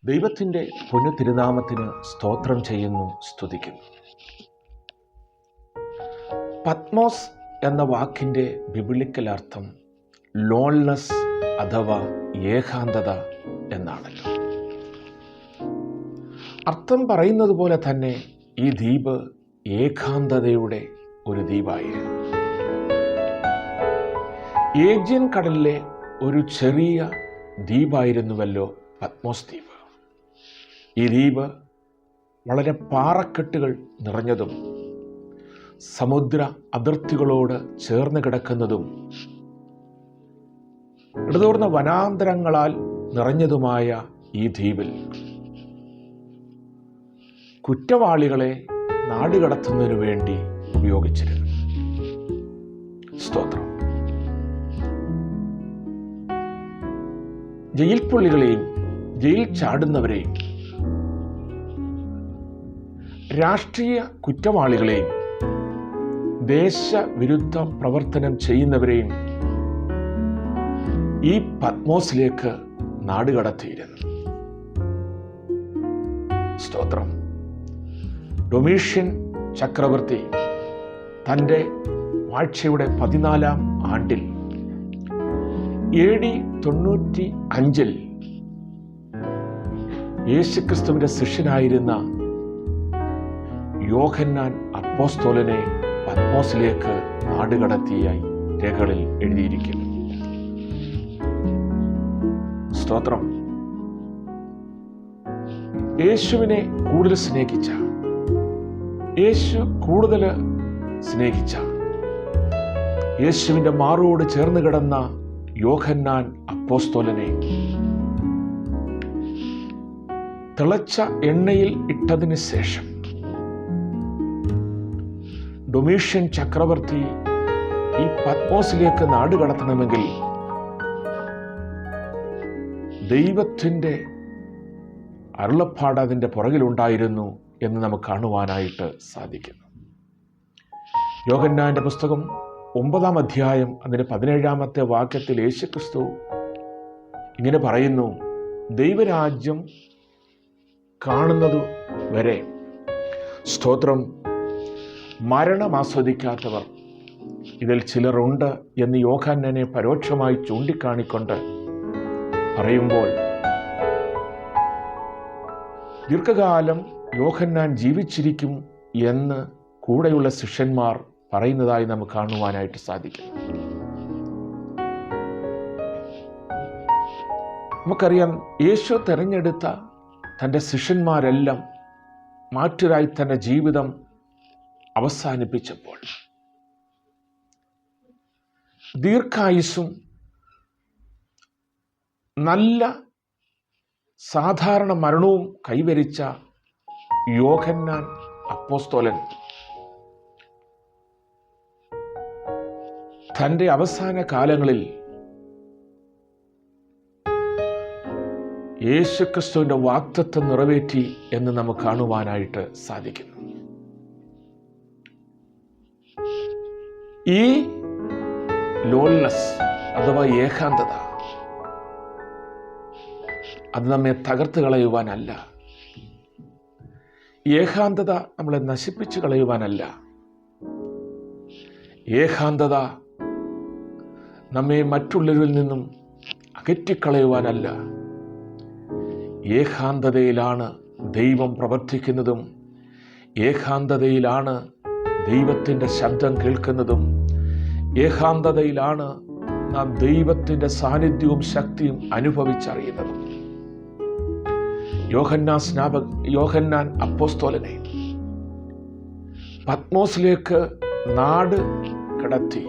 ദൈവത്തിൻ്റെ പൊന്നു തിരുനാമത്തിന് സ്തോത്രം ചെയ്യുന്നു, സ്തുതിക്കുന്നു. പത്മോസ് എന്ന വാക്കിൻ്റെ ബിബിളിക്കൽ അർത്ഥം ലോൺലെസ് അഥവാ ഏകാന്തത എന്നാണല്ലോ. അർത്ഥം പറയുന്നത് പോലെ തന്നെ ഈ ദ്വീപ് ഏകാന്തതയുടെ ഒരു ദ്വീപായിരുന്നു. ഏജിയൻ കടലിലെ ഒരു ചെറിയ ദ്വീപായിരുന്നുവല്ലോ പത്മോസ് ദ്വീപ്. ഈ ദ്വീപ് വളരെ പാറക്കെട്ടുകൾ നിറഞ്ഞതും സമുദ്ര അതിർത്തികളോട് ചേർന്ന് കിടക്കുന്നതും ഇടതൂർന്ന വനാന്തരങ്ങളാൽ നിറഞ്ഞതുമായ ഈ ദ്വീപിൽ കുറ്റവാളികളെ നാടുകടത്തുന്നതിനു വേണ്ടി ഉപയോഗിച്ചിരുന്നു. സ്തോത്രം. ജയിൽ പുള്ളികളെയും ജയിൽ ചാടുന്നവരെയും രാഷ്ട്രീയ കുറ്റവാളികളെയും ദേശവിരുദ്ധ പ്രവർത്തനം ചെയ്യുന്നവരെയും ഈ പത്മോസിലേക്ക് നാടുകടത്തിയിരുന്നു. സ്തോത്രം. ഡൊമീഷ്യൻ ചക്രവർത്തി തൻ്റെ വാഴ്ചയുടെ 14-ാം ആണ്ടിൽ AD 95 യേശുക്രിസ്തുവിന്റെ ശിഷ്യനായിരുന്ന യോഹന്നാൻ അപ്പോസ്തലനെ പത്മോസിലേക്ക് നാടുകടത്തിയായി രേഖകളിൽ എഴുതിയിരിക്കുന്നു. സ്തോത്രം. യേശുവിനെ കൂടുതൽ സ്നേഹിച്ച, യേശു കൂടുതൽ സ്നേഹിച്ച, യേശുവിന്റെ മാറോട് ചേർന്ന് കിടന്ന യോഹന്നാൻ അപ്പോസ്തലനെ തിളച്ച എണ്ണയിൽ ഇട്ടതിന് ശേഷം ഡൊമീഷ്യൻ ചക്രവർത്തി ഈ പത്മോസിലേക്ക് നാടുകടത്തണമെങ്കിൽ ദൈവത്തിൻ്റെ അരുളപ്പാട് അതിൻ്റെ പുറകിലുണ്ടായിരുന്നു എന്ന് നമുക്ക് കാണുവാനായിട്ട് സാധിക്കുന്നു. യോഹന്നാന്റെ പുസ്തകം 9-ാം അധ്യായം അതിൻ്റെ 17-ാമത്തെ വാക്യത്തിൽ യേശുക്രിസ്തു ഇങ്ങനെ പറയുന്നു: ദൈവരാജ്യം കാണുന്നത് വരെ, സ്തോത്രം, മരണം ആസ്വദിക്കാത്തവർ ഇതിൽ ചിലരുണ്ട് എന്ന് യോഹന്നാനെ പരോക്ഷമായി ചൂണ്ടിക്കാണിക്കൊണ്ട് പറയുമ്പോൾ ദീർഘകാലം യോഹന്നാൻ ജീവിച്ചിരിക്കും എന്ന് കൂടെയുള്ള ശിഷ്യന്മാർ പറയുന്നതായി നമുക്ക് കാണുവാനായിട്ട് സാധിക്കും. നമുക്കറിയാം, യേശു തെരഞ്ഞെടുത്ത തൻ്റെ ശിഷ്യന്മാരെല്ലാം മാറ്റരായി തൻ്റെ ജീവിതം അവസാനിപ്പിച്ചപ്പോൾ ദീർഘായുസ്സും നല്ല സാധാരണ മരണവും കൈവരിച്ച യോഹന്നാൻ അപ്പോസ്തലൻ തൻ്റെ അവസാന കാലങ്ങളിൽ യേശുക്രിസ്തുവിന്റെ വാഗ്ദത്തം നിറവേറ്റി എന്ന് നമുക്ക് കാണുവാനായിട്ട് സാധിക്കുന്നു. ഈ ലോൺലെസ് അഥവാ ഏകാന്തത അത് നമ്മെ തകർത്ത് കളയുവാനല്ല, ഏകാന്തത നമ്മളെ നശിപ്പിച്ചു കളയുവാനല്ല, ഏകാന്തത നമ്മെ മറ്റുള്ളവരിൽ നിന്നും അകറ്റിക്കളയുവാനല്ല. ഏകാന്തതയിലാണ് ദൈവം പ്രവർത്തിക്കുന്നതും, ഏകാന്തതയിലാണ് ദൈവത്തിൻ്റെ ശബ്ദം കേൾക്കുന്നതും, ഏകാന്തതയിലാണ് നാം ദൈവത്തിൻ്റെ സാന്നിധ്യവും ശക്തിയും അനുഭവിച്ചറിയുന്നതും. യോഹന്നാൻ അപ്പോസ്തലനെ പത്മോസിലേക്ക് നാട് കടത്തി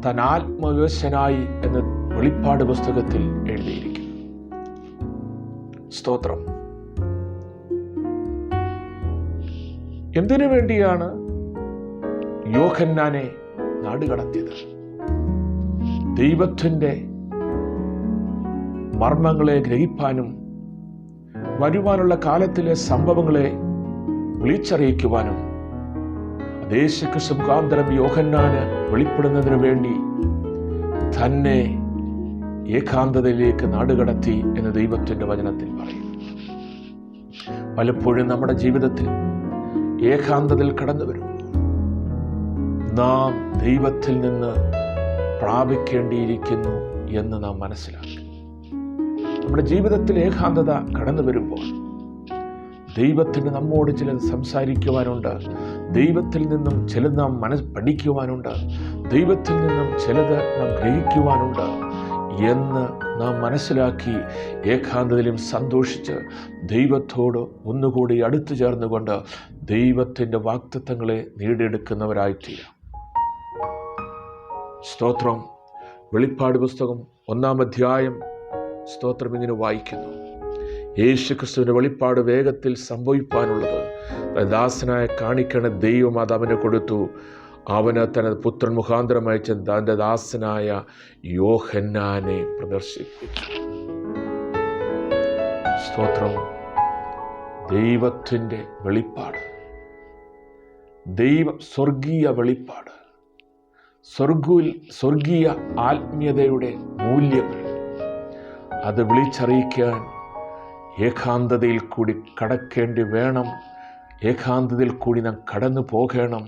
താൻ ആത്മവിവശനായി എന്ന് വെളിപ്പാട് പുസ്തകത്തിൽ എഴുതിയിരിക്കുന്നു. സ്തോത്രം. എന്തിനു വേണ്ടിയാണ് യോഹന്നാനെ നാടുകടത്തിയത്? ദൈവത്തിൻ്റെ മർമ്മങ്ങളെ ഗ്രഹിപ്പാനും വരുവാനുള്ള കാലത്തിലെ സംഭവങ്ങളെ വിളിച്ചറിയിക്കുവാനും യേശുക്രിസ്തു മുഖാന്തരം യോഹന്നാന് വെളിപ്പെടുന്നതിനു വേണ്ടി തന്നെ ഏകാന്തതയിലേക്ക് നാടുകടത്തി എന്ന് ദൈവത്തിൻ്റെ വചനത്തിൽ പറയും. പലപ്പോഴും നമ്മുടെ ജീവിതത്തിൽ ഏകാന്തതയിൽ കടന്നു വരും. നാം ദൈവത്തിൽ നിന്ന് പ്രാപിക്കേണ്ടിയിരിക്കുന്നു എന്ന് നാം മനസ്സിലാക്കി. നമ്മുടെ ജീവിതത്തിൽ ഏകാന്തത കടന്നു വരുമ്പോൾ ദൈവത്തിന് നമ്മോട് ചിലത് സംസാരിക്കുവാനുണ്ട്. ദൈവത്തിൽ നിന്നും ചിലത് നാം പഠിക്കുവാനുണ്ട്. ദൈവത്തിൽ നിന്നും ചിലത് നാം ഗ്രഹിക്കുവാനുണ്ട് എന്ന് നാം മനസ്സിലാക്കി ഏകാന്തതയിലും സന്തോഷിച്ച് ദൈവത്തോട് ഒന്നുകൂടി അടുത്തു ചേർന്നുകൊണ്ട് ദൈവത്തിൻ്റെ വാഗ്ദത്തങ്ങളെ നേടിയെടുക്കുന്നവരായിത്തീരാം. സ്തോത്രം. വെളിപ്പാട് പുസ്തകം 1-ാം അധ്യായം സ്തോത്രം ഇങ്ങനെ വായിക്കുന്നു. യേശുക്രിസ്തുവിൻ്റെ വെളിപ്പാട് വേഗത്തിൽ സംഭവിപ്പാനുള്ളത് ദാസനായ കാണിക്കണ ദൈവം അത് അവന് കൊടുത്തു. അവന് തന്റെ പുത്രൻ മുഖാന്തരം അയച്ച തൻ്റെ ദാസനായ യോഹന്നാനെ പ്രദർശിപ്പിച്ചു. സ്തോത്രം. ദൈവത്തിൻ്റെ വെളിപ്പാട്, സ്വർഗീയ വെളിപ്പാട്, സ്വർഗീയ ആത്മീയതയുടെ മൂല്യങ്ങൾ അത് വിളിച്ചറിയിക്കാൻ ഏകാന്തതയിൽ കൂടി കടക്കേണ്ടി വേണം. ഏകാന്തതയിൽ കൂടി നാം കടന്നു പോകണം.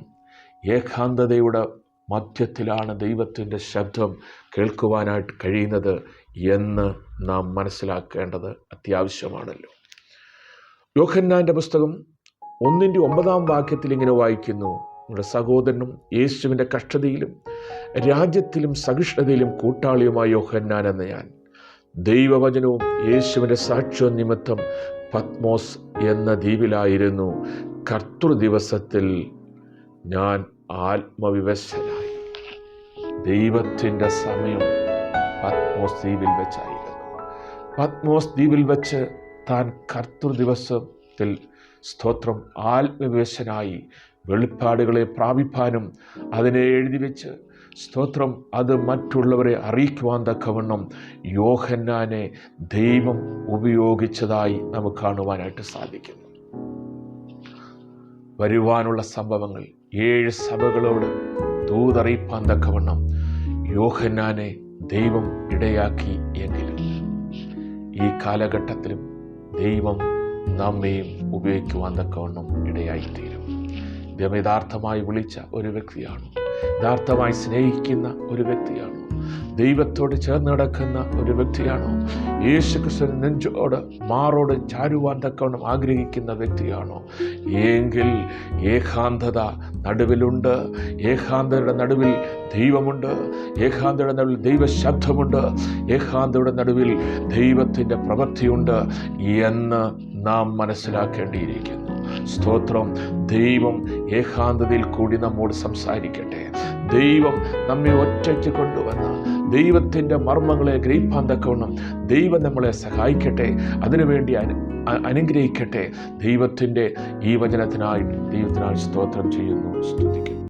ഏകാന്തതയുടെ മധ്യത്തിലാണ് ദൈവത്തിൻ്റെ ശബ്ദം കേൾക്കുവാനായിട്ട് കഴിയുന്നത് എന്ന് നാം മനസ്സിലാക്കേണ്ടത് അത്യാവശ്യമാണല്ലോ. യോഹന്നാൻ്റെ പുസ്തകം 1-ാം വാക്യത്തിൽ ഇങ്ങനെ വായിക്കുന്നു. നമ്മുടെ സഹോദരനും യേശുവിൻ്റെ കഷ്ടതയിലും രാജ്യത്തിലും സഹിഷ്ണുതയിലും കൂട്ടാളിയുമായ യോഹന്നാൻ എന്ന ഞാൻ ദൈവവചനവും യേശുവിൻ്റെ സാക്ഷ്യവും നിമിത്തം പത്മോസ് എന്ന ദ്വീപിലായിരുന്നു. കർത്തൃദിവസത്തിൽ ഞാൻ ആത്മവിവശനായി. ദൈവത്തിൻ്റെ സമയം പത്മോസ് ദ്വീപിൽ വെച്ചായിരുന്നു. പത്മോസ് ദ്വീപിൽ വെച്ച് താൻ കർത്തൃദിവസത്തിൽ സ്തോത്രം ആത്മവിവശനായി വെളിപ്പാടുകളെ പ്രാപിപ്പാനും അതിനെ എഴുതി വെച്ച് സ്തോത്രം അത് മറ്റുള്ളവരെ അറിയിക്കുവാൻ തക്കവണ്ണം യോഹന്നാനെ ദൈവം ഉപയോഗിച്ചതായി നമുക്ക് കാണുവാനായിട്ട് സാധിക്കുന്നു. വരുവാനുള്ള സംഭവങ്ങൾ 7 സഭകളോട് ദൂതറിയിപ്പാൻ തക്കവണ്ണം യോഹന്നാനെ ദൈവം ഇടയാക്കി എങ്കിലും ഈ കാലഘട്ടത്തിലും ദൈവം നമ്മെയും ഉപയോഗിക്കുവാൻ തക്കവണ്ണം ഇടയായിത്തീരും. ദൈവം യഥാർത്ഥമായി വിളിച്ച ഒരു വ്യക്തിയാണ്. യഥാർത്ഥമായി സ്നേഹിക്കുന്ന ഒരു വ്യക്തിയാണോ? ദൈവത്തോട് ചേർന്ന് നടക്കുന്ന ഒരു വ്യക്തിയാണോ? യേശുക്രിസ്തുവിന്റെ നെഞ്ചോട് മാറോട് ചാരുവാൻ തക്കവണ്ണം ആഗ്രഹിക്കുന്ന വ്യക്തിയാണോ? എങ്കിൽ ഏകാന്തത നടുവിലുണ്ട്. ഏകാന്തതയുടെ നടുവിൽ ദൈവമുണ്ട്. ഏകാന്തതയുടെ നടുവിൽ ദൈവശബ്ദമുണ്ട്. ഏകാന്തതയുടെ നടുവിൽ ദൈവത്തിൻ്റെ പ്രവൃത്തിയുണ്ട് എന്ന് നാം മനസ്സിലാക്കേണ്ടിയിരിക്കുന്നു. സ്തോത്രം. ദൈവം ഏകാന്തതയിൽ കൂടി നമ്മോട് സംസാരിക്കട്ടെ. ദൈവം നമ്മെ ഒറ്റയ്ക്ക് കൊണ്ടുവന്ന് ദൈവത്തിൻ്റെ മർമ്മങ്ങളെ ഗ്രഹിപ്പാൻ തക്കവണ്ണം ദൈവം നമ്മളെ സഹായിക്കട്ടെ. അതിനുവേണ്ടി അനുഗ്രഹിക്കട്ടെ. ദൈവത്തിൻ്റെ ഈ വചനത്തിനായി സ്തോത്രം ചെയ്യുന്നു, സ്തുതിക്കുന്നു.